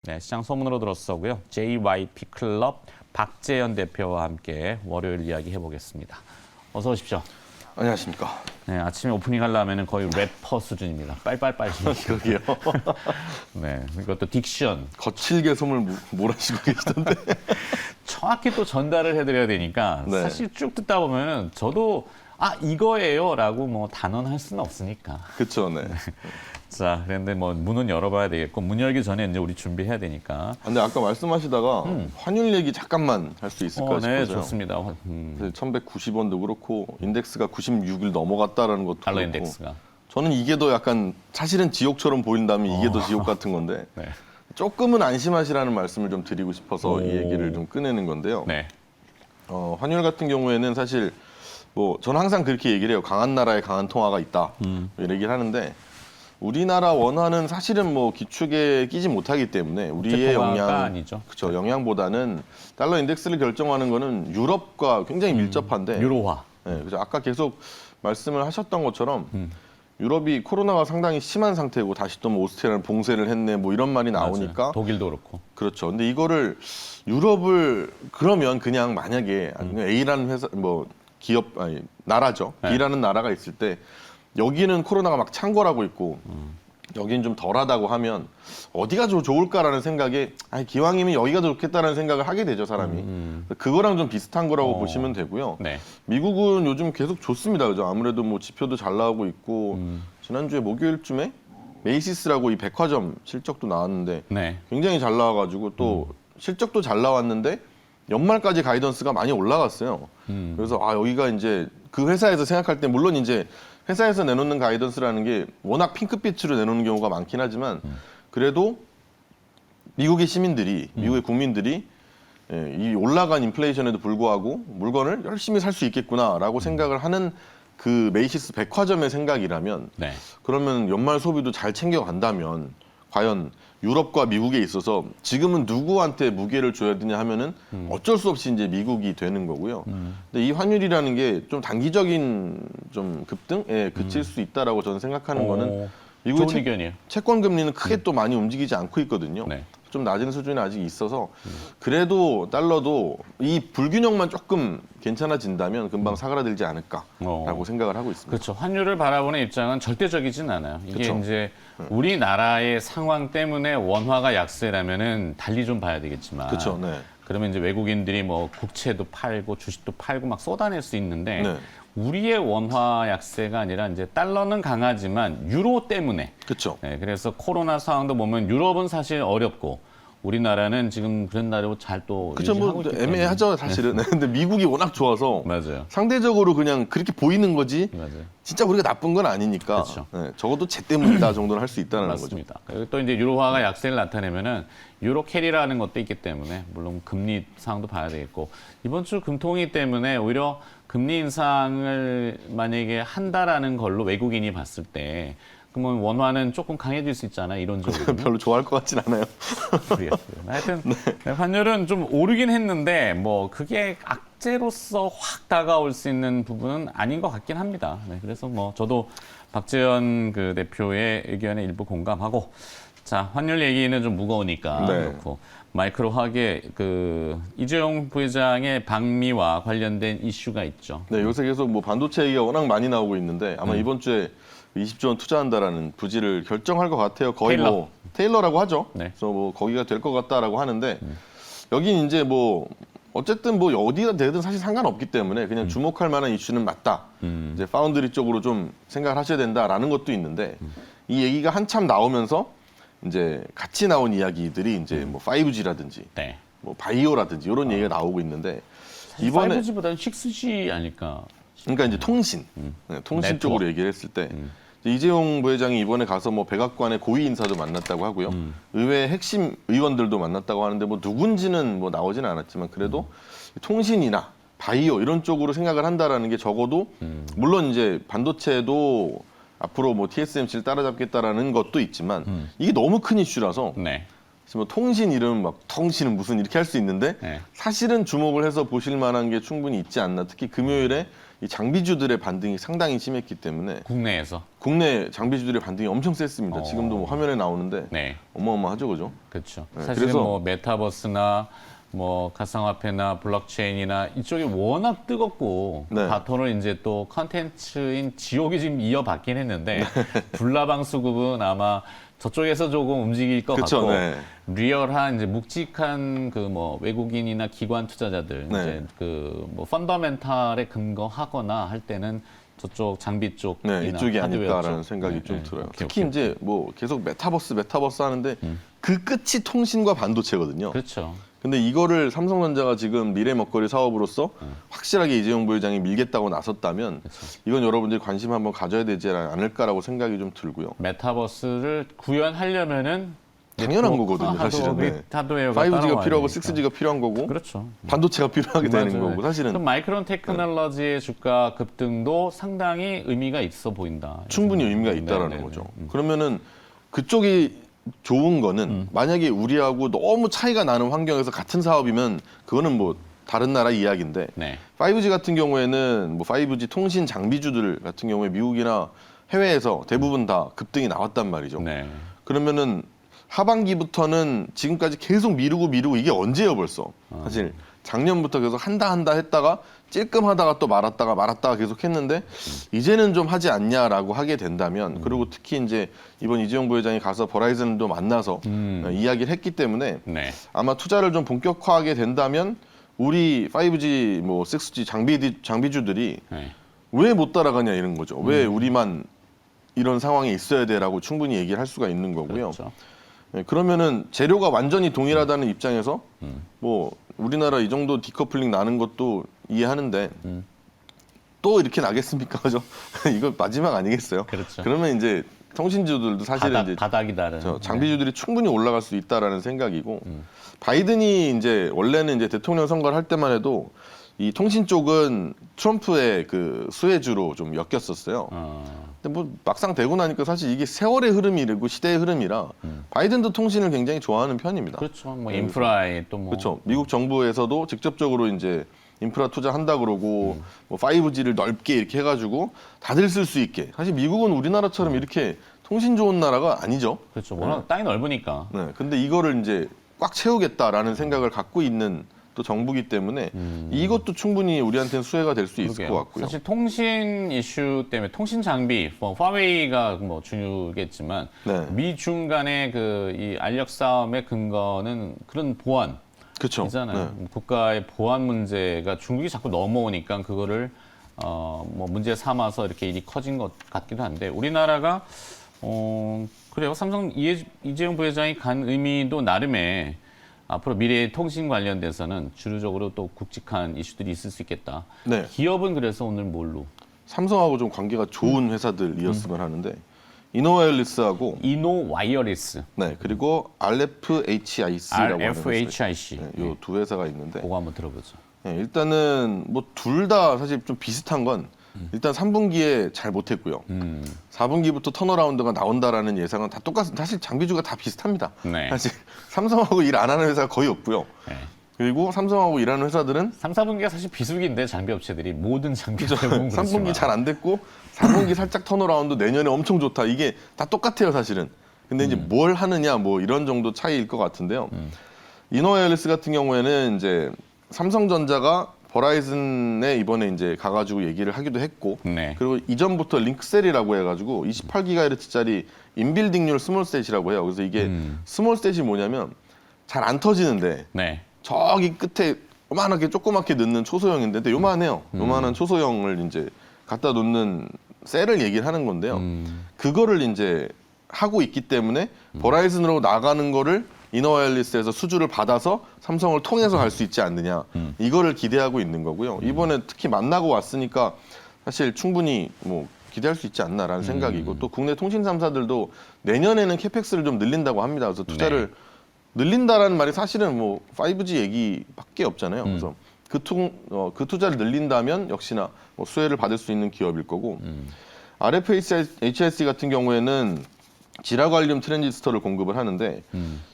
네, 시장 소문으로 들었었고요. JYP 클럽 박재현 대표와 함께 월요일 이야기 해보겠습니다. 어서 오십시오. 안녕하십니까. 네, 아침에 오프닝 하려면 거의 래퍼 수준입니다. 빨빨빨. 그러게요. 네, 이것도 딕션. 거칠게 소문을 몰아쉬고 계시던데. 정확히 또 전달을 해드려야 되니까 네. 사실 쭉 듣다 보면 저도 이거예요라고 뭐 단언할 수는 없으니까. 그렇죠, 네. 자, 그런데 뭐 문은 열어봐야 되겠고 문 열기 전에 이제 우리 준비해야 되니까. 근데 아까 말씀하시다가 환율 얘기 잠깐만 할 수 있을까 네, 싶어서요. 좋습니다. 1190원도 그렇고 인덱스가 96일 넘어갔다라는 것도 달러 그렇고. 인덱스가. 저는 이게 더 약간 사실은 지옥처럼 보인다면 이게 더 지옥 같은 건데 네. 조금은 안심하시라는 말씀을 좀 드리고 싶어서 오. 이 얘기를 좀 꺼내는 건데요. 네. 환율 같은 경우에는 사실 뭐 저는 항상 그렇게 얘기를 해요. 강한 나라에 강한 통화가 있다. 이런 얘기를 하는데 우리나라 원화는 사실은 뭐 기축에 끼지 못하기 때문에 우리의 통화가 아니죠. 그렇죠. 영향보다는 달러 인덱스를 결정하는 거는 유럽과 굉장히 밀접한데 유로화. 네, 그래서 아까 계속 말씀을 하셨던 것처럼 유럽이 코로나가 상당히 심한 상태고 다시 또 뭐 오스트리아는 봉쇄를 했네 뭐 이런 말이 나오니까 맞아요. 독일도 그렇고. 그렇죠. 근데 이거를 유럽을 그러면 그냥 만약에 A라는 회사 뭐 기업 아니 나라죠. 네. B라는 나라가 있을 때 여기는 코로나가 막 창궐하고 있고 여기는 좀 덜하다고 하면 어디가 좋을까라는 생각에 기왕이면 여기가 더 좋겠다라는 생각을 하게 되죠, 사람이. 그거랑 좀 비슷한 거라고 보시면 되고요. 네. 미국은 요즘 계속 좋습니다. 그죠? 아무래도 뭐 지표도 잘 나오고 있고 지난주에 목요일쯤에 메이시스라고 이 백화점 실적도 나왔는데 네. 굉장히 잘 나와가지고 또 실적도 잘 나왔는데 연말까지 가이던스가 많이 올라갔어요. 그래서 여기가 이제 그 회사에서 생각할 때 물론 이제 회사에서 내놓는 가이던스라는 게 워낙 핑크빛으로 내놓는 경우가 많긴 하지만 그래도 미국의 시민들이 미국의 국민들이 이 올라간 인플레이션에도 불구하고 물건을 열심히 살 수 있겠구나라고 생각을 하는 그 메이시스 백화점의 생각이라면 네. 그러면 연말 소비도 잘 챙겨간다면 과연 유럽과 미국에 있어서 지금은 누구한테 무게를 줘야 되냐 하면은 어쩔 수 없이 이제 미국이 되는 거고요. 근데 이 환율이라는 게 좀 단기적인 좀 급등에 그칠 수 있다라고 저는 생각하는 거는 미국의 좋은 의견이에요. 채권 금리는 크게 또 많이 움직이지 않고 있거든요. 네. 좀 낮은 수준이 아직 있어서 그래도 달러도 이 불균형만 조금 괜찮아진다면 금방 사그라들지 않을까라고 생각을 하고 있습니다. 그렇죠. 환율을 바라보는 입장은 절대적이진 않아요. 이게 그렇죠. 이제 우리나라의 상황 때문에 원화가 약세라면은 달리 좀 봐야 되겠지만. 그렇죠. 네. 그러면 이제 외국인들이 뭐 국채도 팔고 주식도 팔고 막 쏟아낼 수 있는데 네. 우리의 원화 약세가 아니라 이제 달러는 강하지만 유로 때문에. 그렇죠. 네, 그래서 코로나 상황도 보면 유럽은 사실 어렵고 우리나라는 지금 그런 나라로 잘 또 그렇죠. 뭐 유지하고 있기 때문에. 애매하죠, 사실은. 근데 미국이 워낙 좋아서 맞아요. 상대적으로 그냥 그렇게 보이는 거지. 맞아요. 진짜 우리가 나쁜 건 아니니까. 그렇죠. 네, 적어도 쟤 때문이다 정도는 할 수 있다는 거죠. 맞습니다. 그리고 또 이제 유로화가 약세를 나타내면은 유로 캐리라는 것도 있기 때문에 물론 금리 상황도 봐야 되겠고 이번 주 금통위 때문에 오히려 금리 인상을 만약에 한다라는 걸로 외국인이 봤을 때 그러면 원화는 조금 강해질 수 있잖아요. 이론적으로. 별로 좋아할 것 같진 않아요. 모르겠어요. 하여튼 환율은 좀 오르긴 했는데 뭐 그게 악재로서 확 다가올 수 있는 부분은 아닌 것 같긴 합니다. 네, 그래서 뭐 저도 박재현 그 대표의 의견에 일부 공감하고 자 환율 얘기는 좀 무거우니까 네. 그렇고 마이크로하게 그 이재용 부회장의 방미와 관련된 이슈가 있죠. 네, 요새 계속 뭐 반도체 얘기가 워낙 많이 나오고 있는데 아마 이번 주에 20조 원 투자한다라는 부지를 결정할 것 같아요. 거의 테일러. 뭐 테일러라고 하죠. 네. 그래서 뭐 거기가 될 것 같다라고 하는데 여긴 이제 뭐 어쨌든 뭐 어디가 되든 사실 상관없기 때문에 그냥 주목할 만한 이슈는 맞다. 이제 파운드리 쪽으로 좀 생각을 하셔야 된다라는 것도 있는데 이 얘기가 한참 나오면서 이제 같이 나온 이야기들이 이제 뭐 5G라든지 네. 뭐 바이오라든지 이런 얘기가 나오고 있는데 이번에 5G보다는 6G 아닐까. 그러니까 이제 통신, 네, 통신 네트워크. 쪽으로 얘기를 했을 때 이제 이재용 부회장이 이번에 가서 뭐 백악관의 고위 인사도 만났다고 하고요, 의회 핵심 의원들도 만났다고 하는데 뭐 누군지는 뭐 나오지는 않았지만 그래도 통신이나 바이오 이런 쪽으로 생각을 한다라는 게 적어도 물론 이제 반도체도 앞으로 뭐 TSMC를 따라잡겠다라는 것도 있지만 이게 너무 큰 이슈라서. 네. 뭐 통신 이름 막 통신은 무슨 이렇게 할 수 있는데 네. 사실은 주목을 해서 보실 만한 게 충분히 있지 않나. 특히 금요일에 이 장비주들의 반등이 상당히 심했기 때문에 국내에서. 국내 장비주들의 반등이 엄청 셌습니다. 지금도 뭐 화면에 나오는데 네. 어마어마하죠, 그죠? 그렇죠. 네, 사실은 그래서- 뭐 메타버스나 뭐 가상화폐나 블록체인이나 이쪽이 워낙 뜨겁고 네. 바톤을 이제 또 컨텐츠인 지옥이 지금 이어받긴 했는데 불나방 수급은 아마 저쪽에서 조금 움직일 것 그쵸, 같고 네. 리얼한 이제 묵직한 그 뭐 외국인이나 기관 투자자들 네. 이제 그 뭐 펀더멘탈에 근거하거나 할 때는 저쪽 장비 쪽 네, 이쪽이 하드웨어 아닐까라는 쪽. 생각이 네, 좀 네. 들어요. 오케이, 특히 오케이. 이제 뭐 계속 메타버스 하는데 그 끝이 통신과 반도체거든요. 그렇죠. 근데 이거를 삼성전자가 지금 미래 먹거리 사업으로서 확실하게 이재용 부회장이 밀겠다고 나섰다면 이건 여러분들이 관심 한번 가져야 되지 않을까라고 생각이 좀 들고요. 메타버스를 구현하려면은 당연한 거거든요, 사실은. 네. 하드웨어가 5G가 따라와야 필요하고 되니까. 6G가 필요한 거고 그렇죠. 반도체가 필요하게 되는 맞아요. 거고 사실은 그럼 마이크론 테크놀로지의 주가 급등도 상당히 의미가 있어 보인다. 충분히 의미가 있다라는 네네네. 거죠. 그러면은 그쪽이 좋은 거는 만약에 우리하고 너무 차이가 나는 환경에서 같은 사업이면 그거는 뭐 다른 나라 이야기인데 네. 5G 같은 경우에는 뭐 5G 통신 장비주들 같은 경우에 미국이나 해외에서 대부분 다 급등이 나왔단 말이죠. 네. 그러면은 하반기부터는 지금까지 계속 미루고 이게 언제예요 벌써. 사실 작년부터 계속 한다 했다가 찔끔하다가 또 말았다가 계속 했는데 이제는 좀 하지 않냐라고 하게 된다면 그리고 특히 이제 이번 이재용 부회장이 가서 버라이즌도 만나서 이야기를 했기 때문에 네. 아마 투자를 좀 본격화하게 된다면 우리 5G 뭐 6G 장비주들이 네. 왜 못 따라가냐 이런 거죠. 왜 우리만 이런 상황에 있어야 돼라고 충분히 얘기를 할 수가 있는 거고요. 그렇죠. 네, 그러면은 재료가 완전히 동일하다는 입장에서 뭐 우리나라 이 정도 디커플링 나는 것도 이해하는데 또 이렇게 나겠습니까? 그죠? 이거 마지막 아니겠어요? 그렇죠. 그러면 이제 통신주들도 사실은 이제 바닥이다는. 저 장비주들이 충분히 올라갈 수 있다라는 생각이고 바이든이 이제 원래는 이제 대통령 선거를 할 때만 해도 이 통신 쪽은 트럼프의 그 수혜주로 좀 엮였었어요. 근데 뭐 막상 되고 나니까 사실 이게 세월의 흐름이고 시대의 흐름이라 바이든도 통신을 굉장히 좋아하는 편입니다. 그렇죠. 뭐 인프라에 또 뭐. 그렇죠. 미국 정부에서도 직접적으로 이제 인프라 투자한다 그러고 뭐 5G를 넓게 이렇게 해가지고 다들 쓸 수 있게. 사실 미국은 우리나라처럼 이렇게 통신 좋은 나라가 아니죠. 그렇죠. 워낙 땅이 넓으니까. 네. 근데 이거를 이제 꽉 채우겠다라는 생각을 갖고 있는 또 정부기 때문에 이것도 충분히 우리한테는 수혜가 될 수 있을 그러게요. 것 같고요. 사실 통신 이슈 때문에 통신 장비, 뭐 화웨이가 뭐 중요겠지만 네. 미중 간의 그 이 알력 싸움의 근거는 그런 보안. 그렇죠. 이잖아요. 국가의 보안 문제가 중국이 자꾸 넘어오니까 그거를 뭐 문제 삼아서 이렇게 일이 커진 것 같기도 한데 우리나라가 그래요. 삼성 이재용 부회장이 간 의미도 나름의 앞으로 미래의 통신 관련돼서는 주류적으로 또 굵직한 이슈들이 있을 수 있겠다. 네. 기업은 그래서 오늘 뭘로? 삼성하고 좀 관계가 좋은 회사들이었으면 하는데 이노와이어리스하고 이노 와이어리스, 네 그리고 RFHIC라고 하는 RFHIC. 이 두 회사가 있는데 그거 한번 들어보죠. 네, 일단은 뭐 둘 다 사실 좀 비슷한 건 일단 3분기에 잘 못했고요. 4분기부터 턴어라운드가 나온다라는 예상은 다 똑같은 사실 장비주가 다 비슷합니다. 네. 사실 삼성하고 일 안 하는 회사가 거의 없고요. 네. 그리고 삼성하고 일하는 회사들은 3, 4분기가 사실 비수기인데 장비 업체들이 모든 장비 그죠. 대부분 3분기 잘 안 됐고 4분기 살짝 턴어라운드 내년에 엄청 좋다. 이게 다 똑같아요, 사실은. 근데 이제 뭘 하느냐 뭐 이런 정도 차이일 것 같은데요. 이노와이어리스 같은 경우에는 이제 삼성전자가 버라이즌에 이번에 이제 가가지고 얘기를 하기도 했고 네. 그리고 이전부터 링크셀이라고 해가지고 28GHz짜리 인빌딩률 스몰셋이라고 해요. 그래서 이게 스몰셋이 뭐냐면 잘 안 터지는데 네. 저기 끝에 요만하게 조그맣게 넣는 초소형인데 근데 요만해요. 요만한 초소형을 이제 갖다 놓는 셀을 얘기를 하는 건데요. 그거를 이제 하고 있기 때문에 버라이즌으로 나가는 거를 이노와이어리스에서 수주를 받아서 삼성을 통해서 할 수 있지 않느냐. 이거를 기대하고 있는 거고요. 이번에 특히 만나고 왔으니까 사실 충분히 뭐 기대할 수 있지 않나라는 생각이고 또 국내 통신 3사들도 내년에는 캐펙스를 좀 늘린다고 합니다. 그래서 투자를 늘린다라는 말이 사실은 뭐 5G 얘기밖에 없잖아요. 그래서 그 투자를 늘린다면 역시나 뭐 수혜를 받을 수 있는 기업일 거고 RFHIC 같은 경우에는 지라갈륨 트랜지스터를 공급을 하는데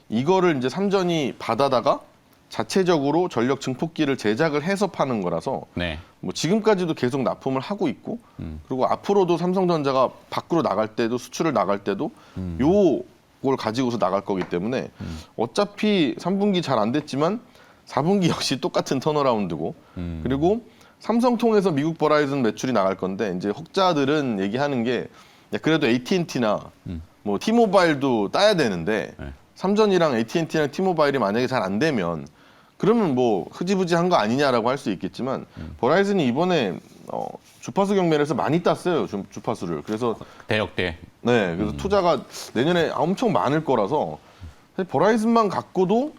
이거를 이제 삼전이 받아다가 자체적으로 전력 증폭기를 제작을 해서 파는 거라서 네. 뭐 지금까지도 계속 납품을 하고 있고 그리고 앞으로도 삼성전자가 밖으로 나갈 때도 수출을 나갈 때도 요걸 가지고서 나갈 거기 때문에 어차피 3분기 잘 안 됐지만 4분기 역시 똑같은 턴어라운드고 그리고 삼성 통해서 미국 버라이즌 매출이 나갈 건데 이제 혹자들은 얘기하는 게 야, 그래도 AT&T나 뭐 T모바일도 따야 되는데 네. 삼전이랑 AT&T랑 T모바일이 만약에 잘 안 되면 그러면 뭐 흐지부지한 거 아니냐라고 할 수 있겠지만 버라이즌이 이번에 주파수 경매에서 많이 땄어요 주파수를. 그래서 대역대. 네, 그래서 투자가 내년에 엄청 많을 거라서 사실 버라이즌만 갖고도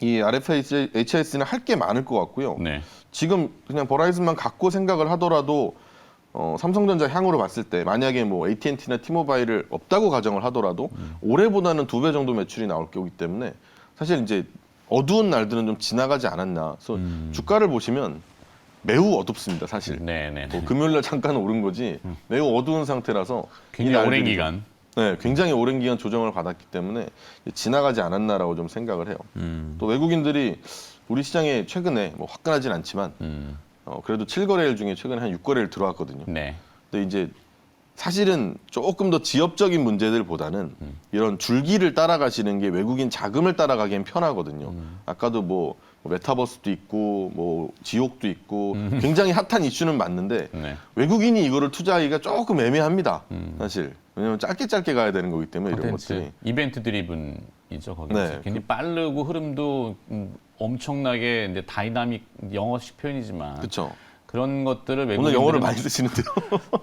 이 RFHS는 할 게 많을 것 같고요. 네. 지금 그냥 버라이즌만 갖고 생각을 하더라도 삼성전자 향으로 봤을 때 만약에 뭐 AT&T나 T모바일을 없다고 가정을 하더라도 올해보다는 2배 정도 매출이 나올 거기 때문에 사실 이제 어두운 날들은 좀 지나가지 않았나. 그래서 주가를 보시면 매우 어둡습니다, 사실. 네네. 뭐 금요일날 잠깐 오른 거지 매우 어두운 상태라서 이 굉장히 오랜 날들이 기간. 네, 굉장히 오랜 기간 조정을 받았기 때문에 지나가지 않았나라고 좀 생각을 해요. 또 외국인들이 우리 시장에 최근에 뭐 화끈하진 않지만 그래도 7거래일 중에 최근에 한 6거래일 들어왔거든요. 네. 근데 이제 사실은 조금 더 지엽적인 문제들보다는 이런 줄기를 따라가시는 게 외국인 자금을 따라가기엔 편하거든요. 아까도 뭐 메타버스도 있고 뭐 지옥도 있고 굉장히 핫한 이슈는 맞는데 네. 외국인이 이거를 투자하기가 조금 애매합니다. 사실. 왜냐면 짧게 가야 되는 거기 때문에 이런 것들이. 이벤트 드리븐이죠, 거기. 네. 굉장히 빠르고 흐름도 엄청나게 이제 다이나믹 영어식 표현이지만 그렇죠. 그런 것들을 오늘 외국인들은 영어를 많이 쓰시는데요.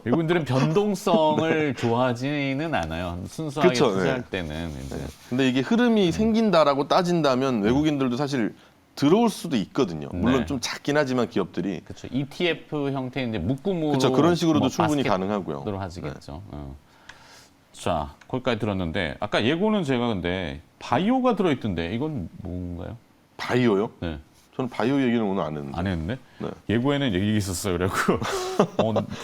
외국인들은 변동성을 좋아하지는 않아요. 순수하게 그쵸, 투자할 네. 때는 이제 근데 이게 흐름이 생긴다라고 따진다면 외국인들도 사실 들어올 수도 있거든요. 물론 네. 좀 작긴 하지만 기업들이. 그렇죠. ETF 형태의 이제 묶음으로 그렇죠. 그런 식으로도 뭐 충분히 바스켓으로 가능하고요. 하시겠죠. 자, 거기까지 들었는데 아까 예고는 제가 근데 바이오가 들어있던데 이건 뭔가요? 바이오요? 네. 저는 바이오 얘기는 오늘 안 했는데. 안 했는데 네. 예고에는 얘기 있었어요. 그래갖고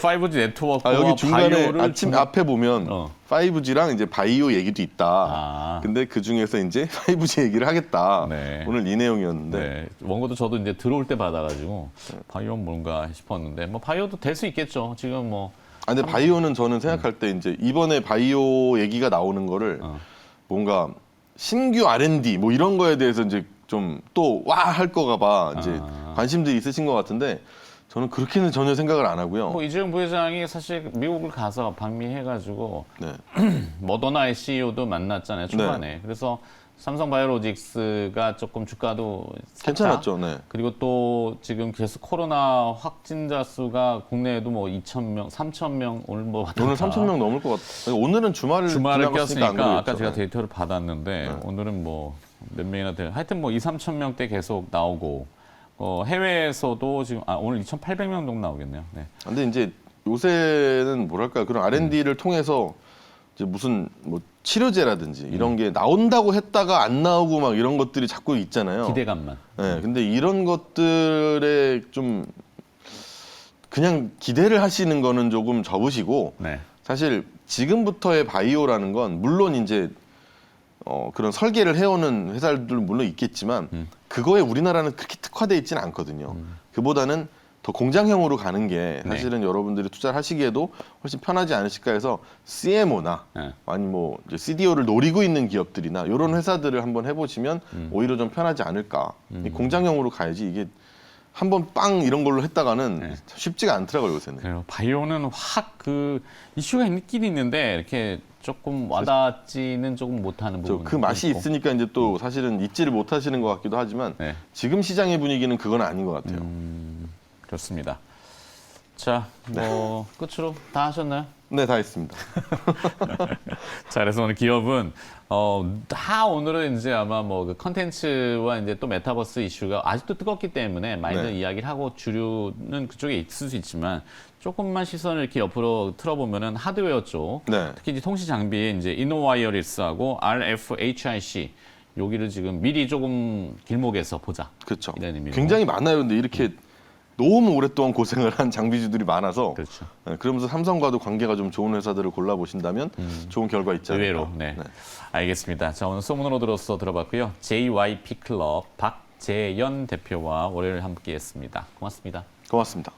5G 네트워크와 여기 중간에 바이오를 아침 앞에 보면 5G랑 이제 바이오 얘기도 있다. 아. 근데 그 중에서 이제 5G 얘기를 하겠다. 네. 오늘 이 내용이었는데. 네, 원고도 저도 이제 들어올 때 받아가지고 바이오는 뭔가 싶었는데 뭐 바이오도 될 수 있겠죠. 지금 뭐 아, 근데 바이오는 저는 생각할 때 이제 이번에 바이오 얘기가 나오는 거를 뭔가 신규 R&D 뭐 이런 거에 대해서 이제 좀 또 와 할 거가 봐 이제 관심들이 있으신 것 같은데 저는 그렇게는 전혀 생각을 안 하고요. 뭐 이재용 부회장이 사실 미국을 가서 방미해가지고 네. 머더나의 CEO도 만났잖아요 초반에. 그래서 삼성바이오로직스가 조금 주가도 살짝, 괜찮았죠. 네. 그리고 또 지금 계속 코로나 확진자 수가 국내에도 뭐 2,000명, 3,000명 오늘 뭐 오늘 3,000명 넘을 것 같아요. 오늘은 주말을 주말을 지나갔으니까 안 꼈으니까 아까 그러겠죠. 제가 네. 데이터를 받았는데 오늘은 뭐 몇 명이나 될 하여튼 뭐 2, 3천 명대 계속 나오고 해외에서도 지금 오늘 2,800명 정도 나오겠네요. 네. 근데 이제 요새는 뭐랄까 그런 R&D를 통해서 이제 무슨 뭐 치료제라든지 이런 게 나온다고 했다가 안 나오고 막 이런 것들이 자꾸 있잖아요. 기대감만. 네, 근데 이런 것들에 좀 그냥 기대를 하시는 거는 조금 접으시고 네. 사실 지금부터의 바이오라는 건 물론 이제 그런 설계를 해오는 회사들도 물론 있겠지만 그거에 우리나라는 그렇게 특화돼 있지는 않거든요. 그보다는 더 공장형으로 가는 게 사실은 여러분들이 투자를 하시기에도 훨씬 편하지 않으실까 해서 CMO나 네. 아니 뭐 이제 CDO를 노리고 있는 기업들이나 이런 회사들을 한번 해보시면 오히려 좀 편하지 않을까. 이 공장형으로 가야지 이게 한번 빵 이런 걸로 했다가는 쉽지가 않더라고요 요새는. 그래요. 바이오는 확 그 이슈가 있긴 있는데 이렇게 조금 와닿지는 조금 못하는 부분. 그 맛이 있으니까 이제 또 사실은 잊지를 못하시는 것 같기도 하지만 네. 지금 시장의 분위기는 그건 아닌 것 같아요. 그렇습니다. 자, 뭐 끝으로 다 하셨나요? 네, 다 했습니다. 자, 그래서 오늘 기업은 다 오늘은 이제 아마 뭐 그 컨텐츠와 이제 또 메타버스 이슈가 아직도 뜨겁기 때문에 많이들 이야기를 하고 주류는 그쪽에 있을 수 있지만 조금만 시선을 이렇게 옆으로 틀어보면은 하드웨어 쪽, 네. 특히 이제 통신 장비에 이제 이노와이어리스하고 RFHIC 여기를 지금 미리 조금 길목에서 보자. 그렇죠. 이런 의미로. 굉장히 많아요. 근데 이렇게 너무 오랫동안 고생을 한 장비주들이 많아서 그렇죠. 그러면서 삼성과도 관계가 좀 좋은 회사들을 골라보신다면 좋은 결과 있지 않을까. 의외로. 네. 알겠습니다. 자, 오늘 소문으로 들어봤고요. JYP 클럽 박재연 대표와 월요일 함께했습니다. 고맙습니다. 고맙습니다.